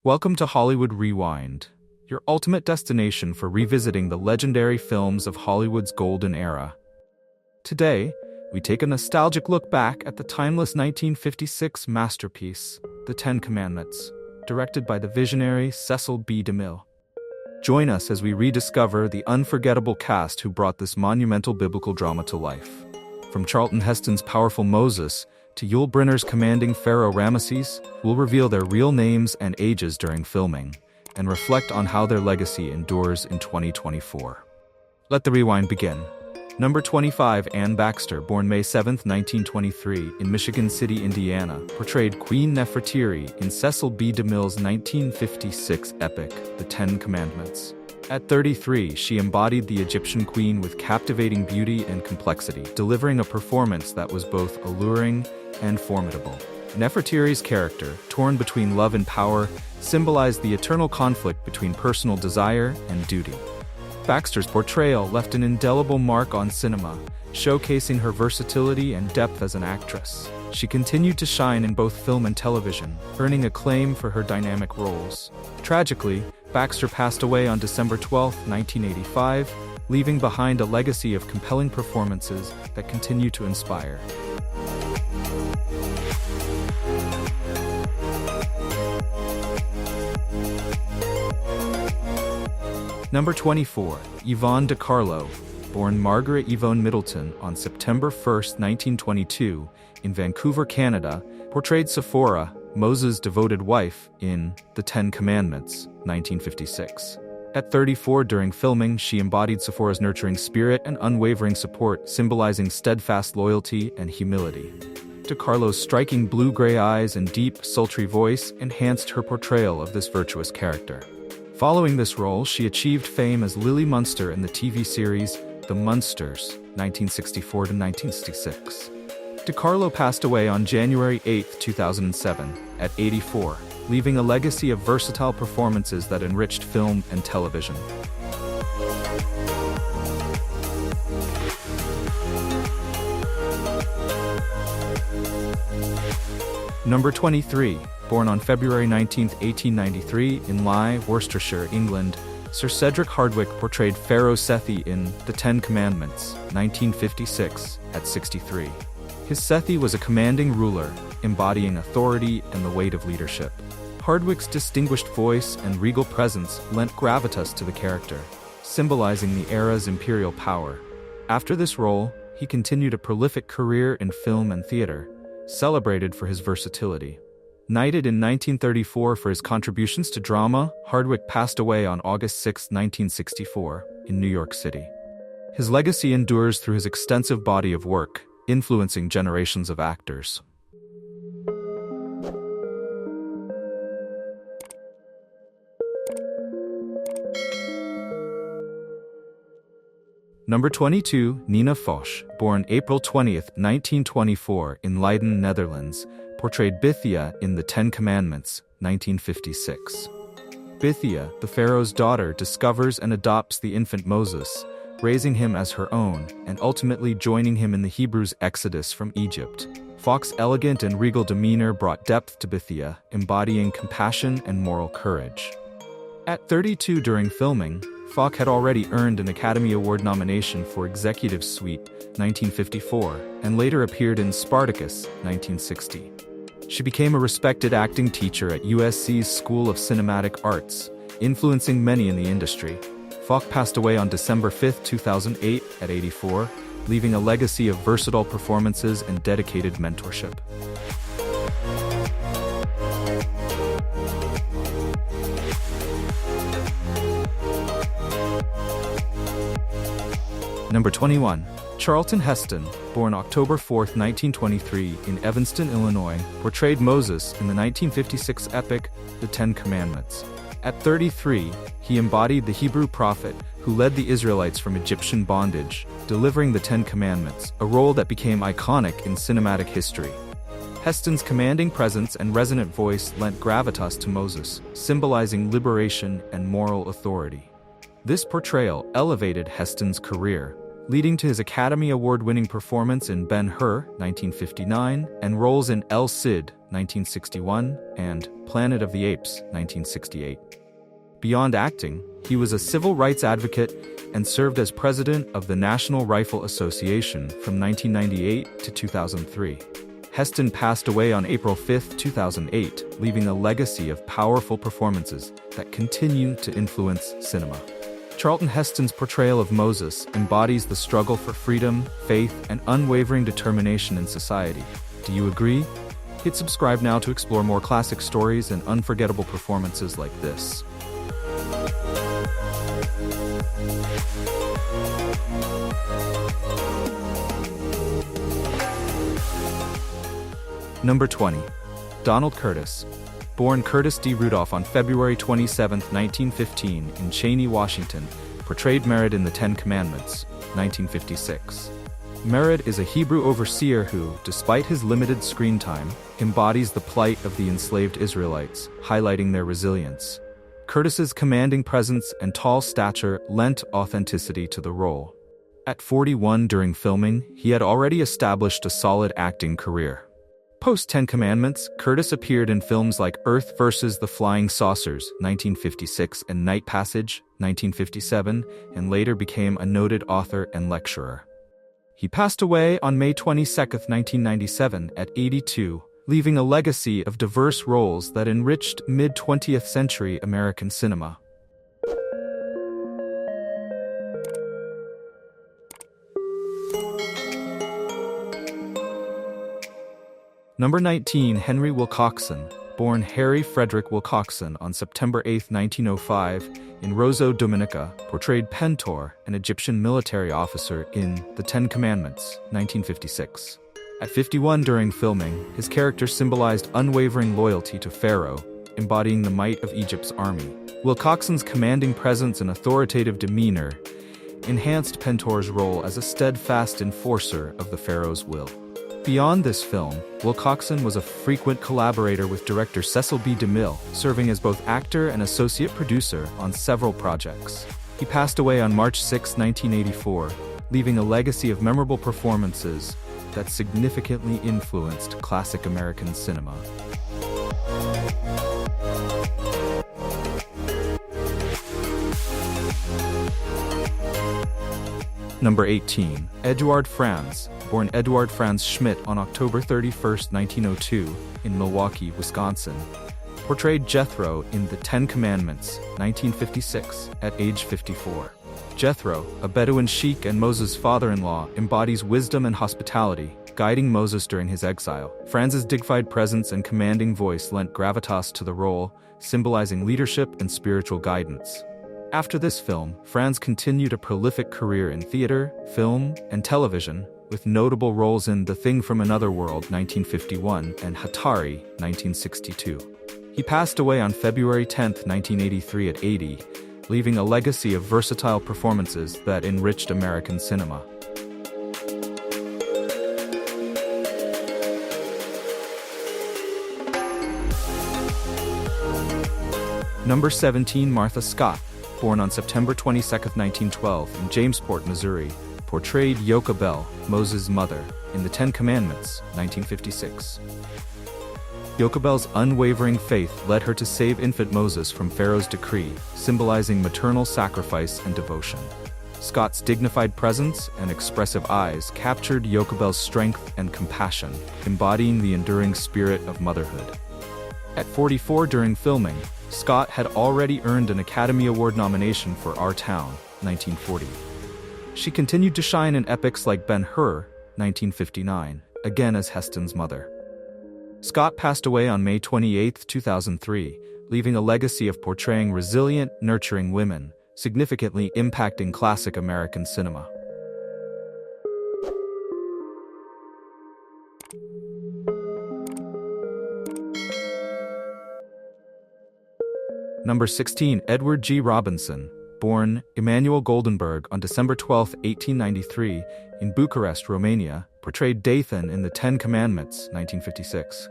Welcome to Hollywood Rewind, your ultimate destination for revisiting the legendary films of Hollywood's golden era. Today, we take a nostalgic look back at the timeless 1956 masterpiece, The Ten Commandments, directed by the visionary Cecil B. DeMille. Join us as we rediscover the unforgettable cast who brought this monumental biblical drama to life. From Charlton Heston's powerful Moses to Yul Brynner's commanding Pharaoh Ramesses, we'll reveal their real names and ages during filming, and reflect on how their legacy endures in 2024. Let the rewind begin. Number 25, Anne Baxter, born May 7, 1923, in Michigan City, Indiana, portrayed Queen Nefertiti in Cecil B. DeMille's 1956 epic, The Ten Commandments. At 33, she embodied the Egyptian queen with captivating beauty and complexity, delivering a performance that was both alluring and formidable. Nefertiti's character, torn between love and power, symbolized the eternal conflict between personal desire and duty. Baxter's portrayal left an indelible mark on cinema, showcasing her versatility and depth as an actress. She continued to shine in both film and television, earning acclaim for her dynamic roles. Tragically, Baxter passed away on December 12, 1985, leaving behind a legacy of compelling performances that continue to inspire. Number 24, Yvonne De Carlo, born Margaret Yvonne Middleton on September 1, 1922, in Vancouver, Canada, portrayed Sephora, Moses' devoted wife, in The Ten Commandments, 1956. At 34 during filming, she embodied Sephora's nurturing spirit and unwavering support, symbolizing steadfast loyalty and humility. De Carlo's striking blue-gray eyes and deep, sultry voice enhanced her portrayal of this virtuous character. Following this role, she achieved fame as Lily Munster in the TV series The Munsters, 1964 to 1966. De Carlo passed away on January 8, 2007, at 84, leaving a legacy of versatile performances that enriched film and television. Number 23, born on February 19, 1893, in Lye, Worcestershire, England, Sir Cedric Hardwicke portrayed Pharaoh Sethi in The Ten Commandments, 1956, at 63. His Sethi was a commanding ruler, embodying authority and the weight of leadership. Hardwicke's distinguished voice and regal presence lent gravitas to the character, symbolizing the era's imperial power. After this role, he continued a prolific career in film and theater, celebrated for his versatility. Knighted in 1934 for his contributions to drama, Hardwicke passed away on August 6, 1964, in New York City. His legacy endures through his extensive body of work, influencing generations of actors. Number 22, Nina Foch, born April 20, 1924, in Leiden, Netherlands, portrayed Bithia in The Ten Commandments, 1956. Bithia, the Pharaoh's daughter, discovers and adopts the infant Moses, raising him as her own, and ultimately joining him in the Hebrews' exodus from Egypt. Foch's elegant and regal demeanor brought depth to Bithia, embodying compassion and moral courage. At 32 during filming, Foch had already earned an Academy Award nomination for Executive Suite, 1954, and later appeared in Spartacus, 1960. She became a respected acting teacher at USC's School of Cinematic Arts, influencing many in the industry. Foch passed away on December 5, 2008, at 84, leaving a legacy of versatile performances and dedicated mentorship. Number 21, Charlton Heston, born October 4, 1923, in Evanston, Illinois, portrayed Moses in the 1956 epic, The Ten Commandments. At 33, he embodied the Hebrew prophet who led the Israelites from Egyptian bondage, delivering the Ten Commandments, a role that became iconic in cinematic history. Heston's commanding presence and resonant voice lent gravitas to Moses, symbolizing liberation and moral authority. This portrayal elevated Heston's career, leading to his Academy Award-winning performance in Ben-Hur, 1959, and roles in El Cid, 1961, and Planet of the Apes, 1968. Beyond acting, he was a civil rights advocate and served as president of the National Rifle Association from 1998 to 2003. Heston passed away on April 5, 2008, leaving a legacy of powerful performances that continue to influence cinema. Charlton Heston's portrayal of Moses embodies the struggle for freedom, faith, and unwavering determination in society. Do you agree? Hit subscribe now to explore more classic stories and unforgettable performances like this. Number 20. Donald Curtis. Born Curtis D. Rudolph on February 27, 1915, in Cheney, Washington, portrayed Mered in The Ten Commandments, 1956. Mered is a Hebrew overseer who, despite his limited screen time, embodies the plight of the enslaved Israelites, highlighting their resilience. Curtis's commanding presence and tall stature lent authenticity to the role. At 41 during filming, he had already established a solid acting career. Post-Ten Commandments, Curtis appeared in films like Earth vs. the Flying Saucers, 1956, and Night Passage, 1957, and later became a noted author and lecturer. He passed away on May 22, 1997, at 82, leaving a legacy of diverse roles that enriched mid-20th century American cinema. Number 19. Henry Wilcoxon. Born Harry Frederick Wilcoxon on September 8, 1905, in Roseau, Dominica, portrayed Pentor, an Egyptian military officer in The Ten Commandments, 1956. At 51 during filming, his character symbolized unwavering loyalty to Pharaoh, embodying the might of Egypt's army. Wilcoxon's commanding presence and authoritative demeanor enhanced Pentor's role as a steadfast enforcer of the Pharaoh's will. Beyond this film, Wilcoxon was a frequent collaborator with director Cecil B. DeMille, serving as both actor and associate producer on several projects. He passed away on March 6, 1984, leaving a legacy of memorable performances that significantly influenced classic American cinema. Number 18. Eduard Franz. Born Eduard Franz Schmidt on October 31, 1902, in Milwaukee, Wisconsin, portrayed Jethro in The Ten Commandments, 1956, at age 54. Jethro, a Bedouin sheik and Moses' father-in-law, embodies wisdom and hospitality, guiding Moses during his exile. Franz's dignified presence and commanding voice lent gravitas to the role, symbolizing leadership and spiritual guidance. After this film, Franz continued a prolific career in theater, film, and television, with notable roles in The Thing from Another World, 1951, and Hatari, 1962. He passed away on February 10, 1983, at 80, leaving a legacy of versatile performances that enriched American cinema. Number 17. Martha Scott. Born on September 22, 1912, in Jamesport, Missouri, portrayed Jochebed, Moses' mother, in The Ten Commandments, 1956. Jochebed's unwavering faith led her to save infant Moses from Pharaoh's decree, symbolizing maternal sacrifice and devotion. Scott's dignified presence and expressive eyes captured Jochebed's strength and compassion, embodying the enduring spirit of motherhood. At 44 during filming, Scott had already earned an Academy Award nomination for Our Town, 1940. She continued to shine in epics like Ben-Hur, 1959, again as Heston's mother. Scott passed away on May 28, 2003, leaving a legacy of portraying resilient, nurturing women, significantly impacting classic American cinema. Number 16. Edward G. Robinson. Born Emanuel Goldenberg on December 12, 1893, in Bucharest, Romania, portrayed Dathan in The Ten Commandments, 1956.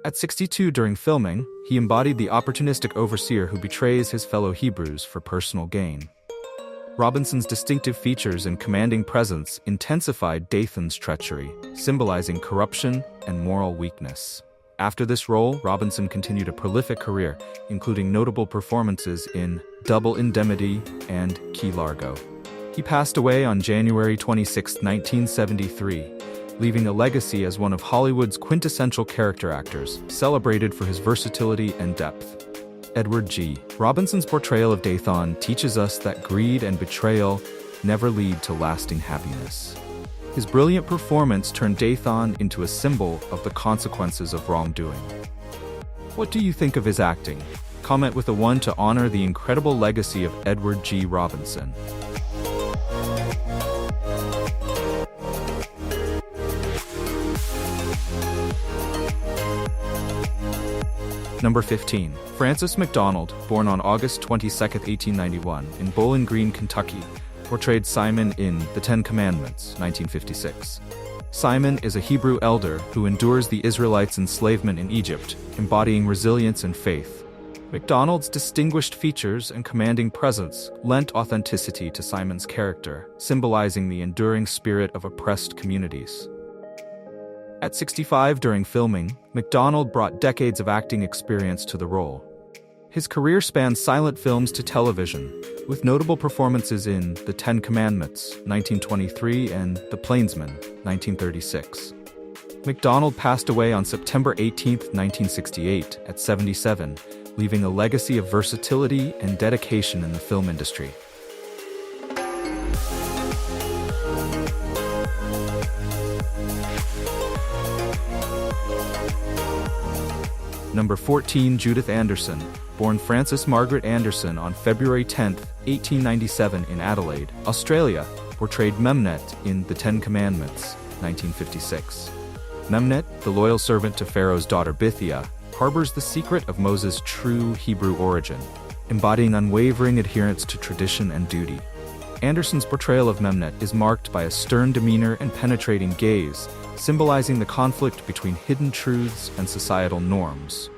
At 62 during filming, he embodied the opportunistic overseer who betrays his fellow Hebrews for personal gain. Robinson's distinctive features and commanding presence intensified Dathan's treachery, symbolizing corruption and moral weakness. After this role, Robinson continued a prolific career, including notable performances in Double Indemnity and Key Largo. He passed away on January 26, 1973, leaving a legacy as one of Hollywood's quintessential character actors, celebrated for his versatility and depth. Edward G. Robinson's portrayal of Dathan teaches us that greed and betrayal never lead to lasting happiness. His brilliant performance turned Dathan into a symbol of the consequences of wrongdoing. What do you think of his acting? Comment with a 1 to honor the incredible legacy of Edward G. Robinson. Number 15. Francis McDonald, born on August 22, 1891, in Bowling Green, Kentucky, portrayed Simon in The Ten Commandments, 1956. Simon is a Hebrew elder who endures the Israelites' enslavement in Egypt, embodying resilience and faith. McDonald's distinguished features and commanding presence lent authenticity to Simon's character, symbolizing the enduring spirit of oppressed communities. At 65 during filming, McDonald brought decades of acting experience to the role. His career spanned silent films to television, with notable performances in The Ten Commandments, 1923, and The Plainsman, 1936. McDonald passed away on September 18, 1968, at 77, leaving a legacy of versatility and dedication in the film industry. Number 14. Judith Anderson, born Frances Margaret Anderson on February 10, 1897 in Adelaide, Australia, portrayed Memnet in The Ten Commandments, 1956. Memnet, the loyal servant to Pharaoh's daughter Bithiah, harbors the secret of Moses' true Hebrew origin, embodying unwavering adherence to tradition and duty. Anderson's portrayal of Memnet is marked by a stern demeanor and penetrating gaze, symbolizing the conflict between hidden truths and societal norms.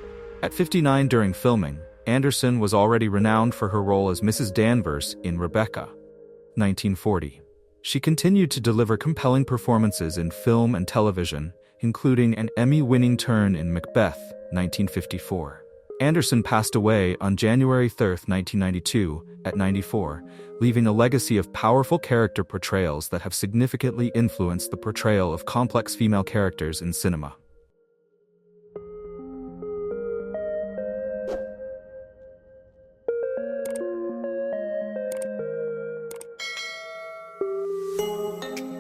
At 59 during filming, Anderson was already renowned for her role as Mrs. Danvers in Rebecca, 1940. She continued to deliver compelling performances in film and television, including an Emmy-winning turn in Macbeth, 1954. Anderson passed away on January 3, 1992, at 94, leaving a legacy of powerful character portrayals that have significantly influenced the portrayal of complex female characters in cinema.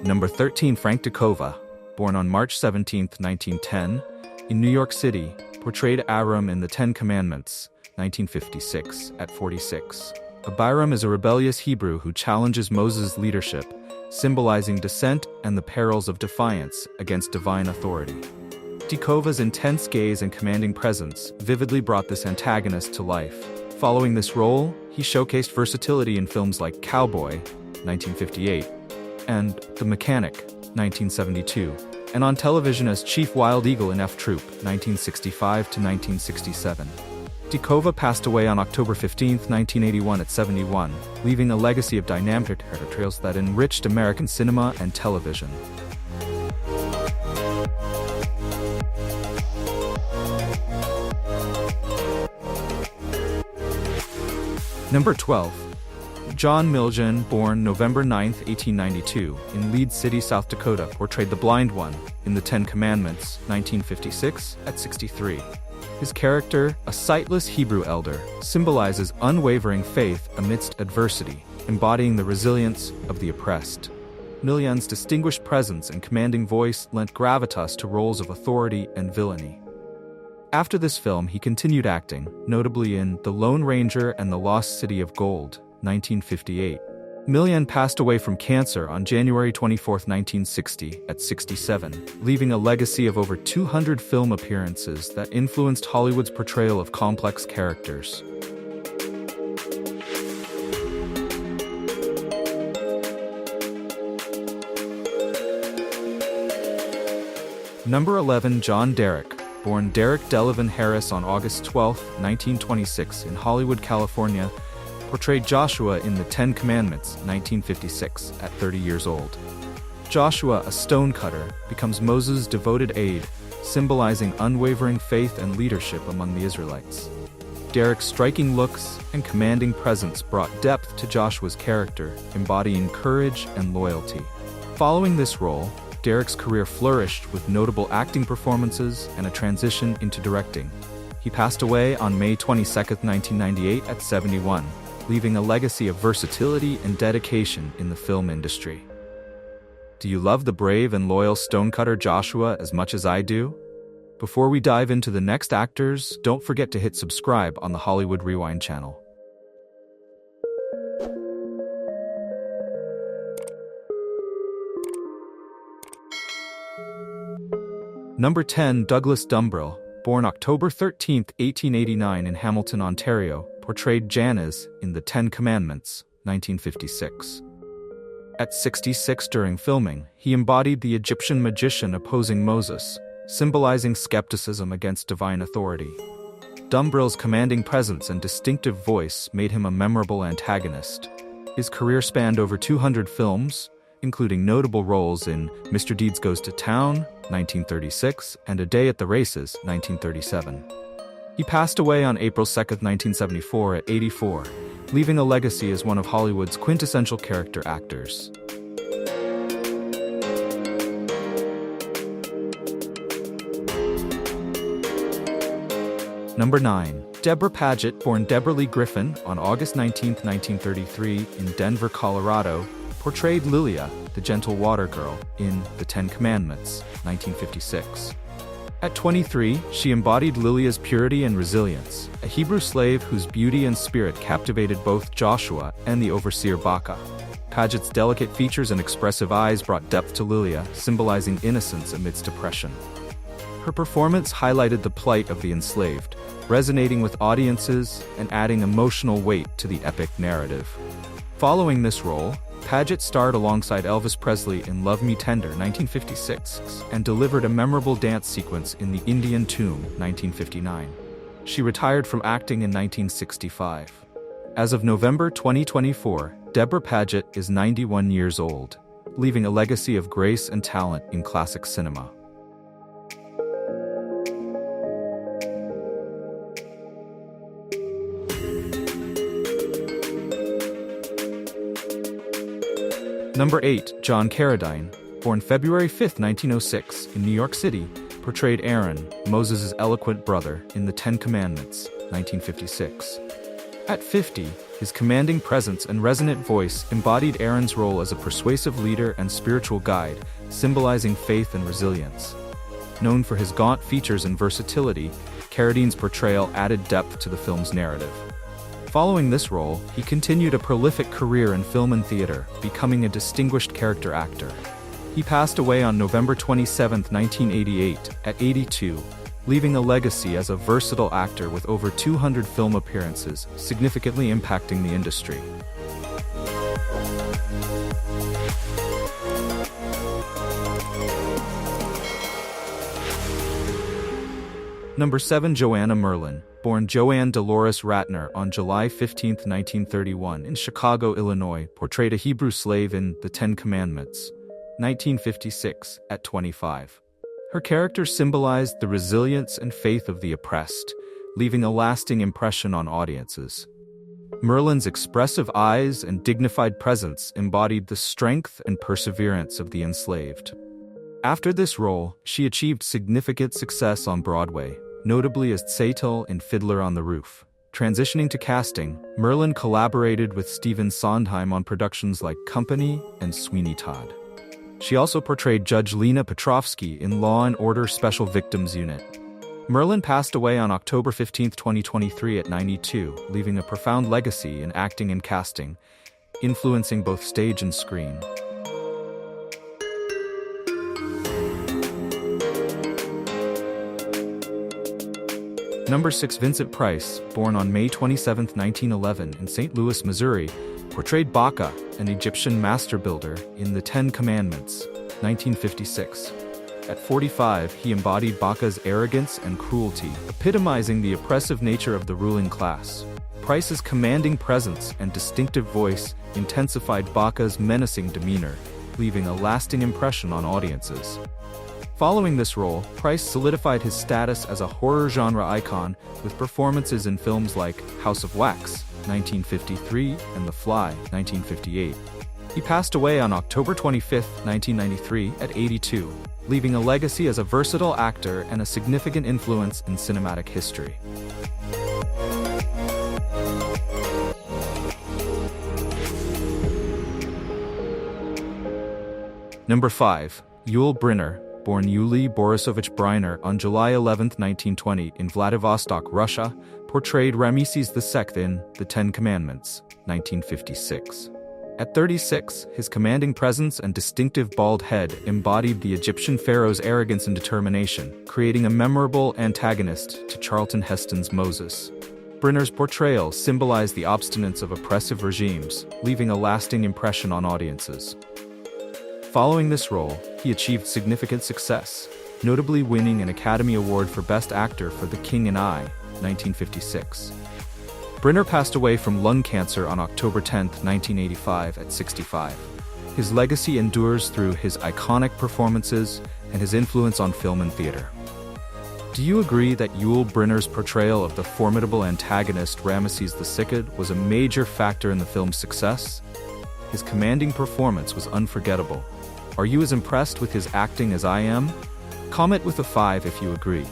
Number 13. Frank Decova, born on March 17, 1910, in New York City, portrayed Aram in The Ten Commandments, 1956, at 46. Abiram is a rebellious Hebrew who challenges Moses' leadership, symbolizing dissent and the perils of defiance against divine authority. Decova's intense gaze and commanding presence vividly brought this antagonist to life. Following this role, he showcased versatility in films like Cowboy, 1958, and The Mechanic, 1972, and on television as Chief Wild Eagle in F Troop, 1965 to 1967. Decova passed away on October 15, 1981 at 71, leaving a legacy of dynamic portrayals that enriched American cinema and television. Number 12. John Milgen, born November 9, 1892, in Leeds City, South Dakota, portrayed the Blind One in The Ten Commandments, 1956, at 63. His character, a sightless Hebrew elder, symbolizes unwavering faith amidst adversity, embodying the resilience of the oppressed. Milgen's distinguished presence and commanding voice lent gravitas to roles of authority and villainy. After this film, he continued acting, notably in The Lone Ranger and The Lost City of Gold, 1958. Milgen passed away from cancer on January 24, 1960, at 67, leaving a legacy of over 200 film appearances that influenced Hollywood's portrayal of complex characters. Number 11. John Derek, born Derek Delavan Harris on August 12, 1926, in Hollywood, California, portrayed Joshua in The Ten Commandments, 1956, at 30 years old. Joshua, a stonecutter, becomes Moses' devoted aide, symbolizing unwavering faith and leadership among the Israelites. Derek's striking looks and commanding presence brought depth to Joshua's character, embodying courage and loyalty. Following this role, Derek's career flourished with notable acting performances and a transition into directing. He passed away on May 22, 1998 at 71, leaving a legacy of versatility and dedication in the film industry. Do you love the brave and loyal stonecutter Joshua as much as I do? Before we dive into the next actors, don't forget to hit subscribe on the Hollywood Rewind channel. Number 10. Douglas Dumbrille, born October 13, 1889 in Hamilton, Ontario, portrayed Janez in The Ten Commandments, 1956. At 66 during filming, he embodied the Egyptian magician opposing Moses, symbolizing skepticism against divine authority. Dumbrille's commanding presence and distinctive voice made him a memorable antagonist. His career spanned over 200 films, including notable roles in Mr. Deeds Goes to Town, 1936, and A Day at the Races, 1937. He passed away on April 2, 1974 at 84, leaving a legacy as one of Hollywood's quintessential character actors. Number 9. Deborah Paget, born Deborah Lee Griffin on August 19, 1933 in Denver, Colorado, portrayed Lilia, the gentle water girl, in The Ten Commandments, 1956. At 23, she embodied Lilia's purity and resilience, a Hebrew slave whose beauty and spirit captivated both Joshua and the overseer Baca. Paget's delicate features and expressive eyes brought depth to Lilia, symbolizing innocence amidst oppression. Her performance highlighted the plight of the enslaved, resonating with audiences and adding emotional weight to the epic narrative. Following this role, Paget starred alongside Elvis Presley in Love Me Tender, 1956, and delivered a memorable dance sequence in The Indian Tomb, 1959. She retired from acting in 1965. As of November 2024, Deborah Paget is 91 years old, leaving a legacy of grace and talent in classic cinema. Number 8. John Carradine, born February 5, 1906 in New York City, portrayed Aaron, Moses' eloquent brother, in The Ten Commandments, 1956. At 50, his commanding presence and resonant voice embodied Aaron's role as a persuasive leader and spiritual guide, symbolizing faith and resilience. Known for his gaunt features and versatility, Carradine's portrayal added depth to the film's narrative. Following this role, he continued a prolific career in film and theater, becoming a distinguished character actor. He passed away on November 27, 1988, at 82, leaving a legacy as a versatile actor with over 200 film appearances, significantly impacting the industry. Number 7. Joanna Merlin, born Joanne Dolores Ratner on July 15, 1931 in Chicago, Illinois, portrayed a Hebrew slave in The Ten Commandments, 1956, at 25. Her character symbolized the resilience and faith of the oppressed, leaving a lasting impression on audiences. Merlin's expressive eyes and dignified presence embodied the strength and perseverance of the enslaved. After this role, she achieved significant success on Broadway, notably as Tzeitel in Fiddler on the Roof. Transitioning to casting, Merlin collaborated with Stephen Sondheim on productions like Company and Sweeney Todd. She also portrayed Judge Lena Petrovsky in Law & Order Special Victims Unit. Merlin passed away on October 15, 2023 at 92, leaving a profound legacy in acting and casting, influencing both stage and screen. Number 6. Vincent Price, born on May 27, 1911 in St. Louis, Missouri, portrayed Baca, an Egyptian master builder, in The Ten Commandments, 1956. At 45, he embodied Baca's arrogance and cruelty, epitomizing the oppressive nature of the ruling class. Price's commanding presence and distinctive voice intensified Baca's menacing demeanor, leaving a lasting impression on audiences. Following this role, Price solidified his status as a horror genre icon with performances in films like House of Wax, 1953, and The Fly, 1958. He passed away on October 25, 1993, at 82, leaving a legacy as a versatile actor and a significant influence in cinematic history. Number 5. Yul Brynner, born Yuli Borisovich Brynner on July 11, 1920, in Vladivostok, Russia, portrayed Ramesses II in The Ten Commandments, 1956. At 36, his commanding presence and distinctive bald head embodied the Egyptian pharaoh's arrogance and determination, creating a memorable antagonist to Charlton Heston's Moses. Brynner's portrayal symbolized the obstinance of oppressive regimes, leaving a lasting impression on audiences. Following this role, he achieved significant success, notably winning an Academy Award for Best Actor for The King and I, 1956. Brynner passed away from lung cancer on October 10, 1985, at 65. His legacy endures through his iconic performances and his influence on film and theater. Do you agree that Yul Brynner's portrayal of the formidable antagonist Ramesses II was a major factor in the film's success? His commanding performance was unforgettable. Are you as impressed with his acting as I am? Comment with a 5 if you agree.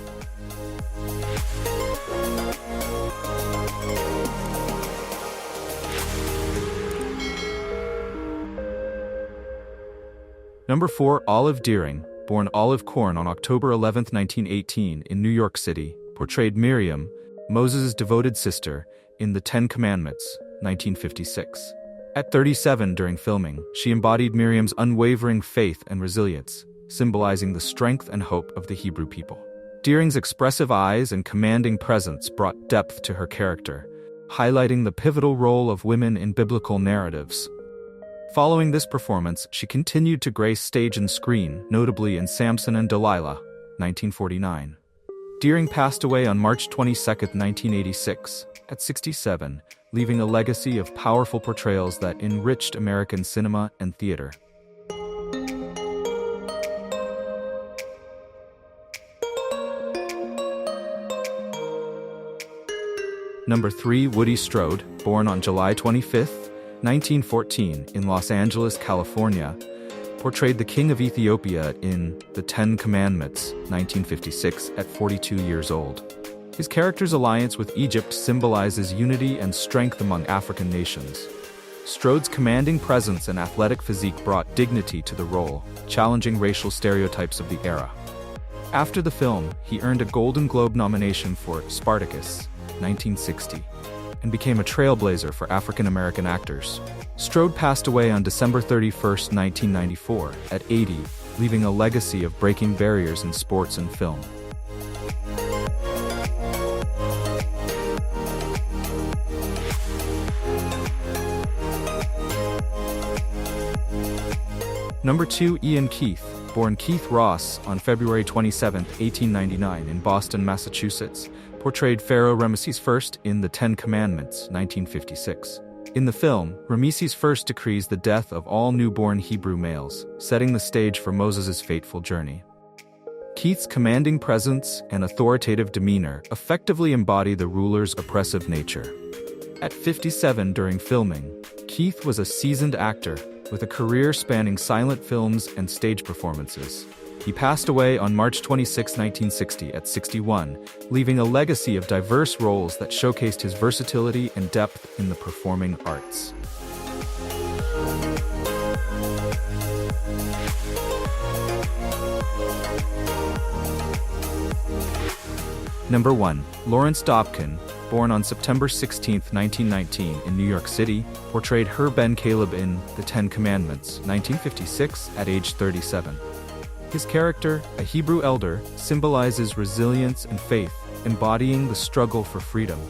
Number 4. Olive Dearing, born Olive Corn on October 11, 1918, in New York City, portrayed Miriam, Moses' devoted sister, in The Ten Commandments, 1956. At 37 during filming, she embodied Miriam's unwavering faith and resilience, symbolizing the strength and hope of the Hebrew people. Dearing's expressive eyes and commanding presence brought depth to her character, highlighting the pivotal role of women in biblical narratives. Following this performance, she continued to grace stage and screen, notably in Samson and Delilah, 1949. Dearing passed away on March 22, 1986, at 67, leaving a legacy of powerful portrayals that enriched American cinema and theater. Number 3. Woody Strode, born on July 25, 1914, in Los Angeles, California, portrayed the King of Ethiopia in The Ten Commandments, 1956, at 42 years old. His character's alliance with Egypt symbolizes unity and strength among African nations. Strode's commanding presence and athletic physique brought dignity to the role, challenging racial stereotypes of the era. After the film, he earned a Golden Globe nomination for Spartacus, 1960, and became a trailblazer for African-American actors. Strode passed away on December 31, 1994, at 80, leaving a legacy of breaking barriers in sports and film. Number 2. Ian Keith, born Keith Ross on February 27, 1899, in Boston, Massachusetts, portrayed Pharaoh Ramesses I in The Ten Commandments, 1956. In the film, Ramesses I decrees the death of all newborn Hebrew males, setting the stage for Moses' fateful journey. Keith's commanding presence and authoritative demeanor effectively embody the ruler's oppressive nature. At 57 during filming, Keith was a seasoned actor, with a career spanning silent films and stage performances. He passed away on March 26, 1960, at 61, leaving a legacy of diverse roles that showcased his versatility and depth in the performing arts. Number 1. Lawrence Dobkin, born on September 16, 1919, in New York City, portrayed Hur Ben Caleb in The Ten Commandments, 1956, at age 37. His character, a Hebrew elder, symbolizes resilience and faith, embodying the struggle for freedom.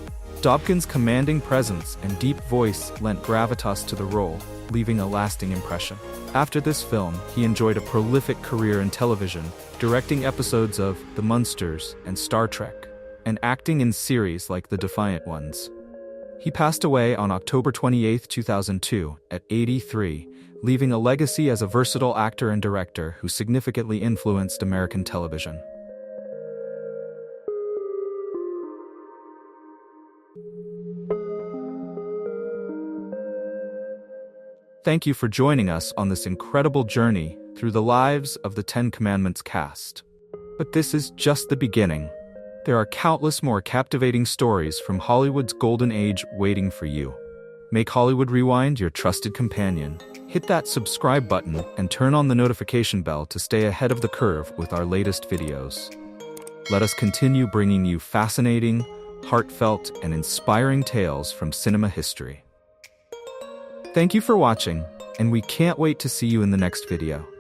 Dobkin's commanding presence and deep voice lent gravitas to the role, leaving a lasting impression. After this film, he enjoyed a prolific career in television, directing episodes of The Munsters and Star Trek, and acting in series like The Defiant Ones. He passed away on October 28, 2002, at 83, leaving a legacy as a versatile actor and director who significantly influenced American television. Thank you for joining us on this incredible journey through the lives of the Ten Commandments cast. But this is just the beginning. There are countless more captivating stories from Hollywood's golden age waiting for you. Make Hollywood Rewind your trusted companion. Hit that subscribe button and turn on the notification bell to stay ahead of the curve with our latest videos. Let us continue bringing you fascinating, heartfelt, and inspiring tales from cinema history. Thank you for watching, and we can't wait to see you in the next video.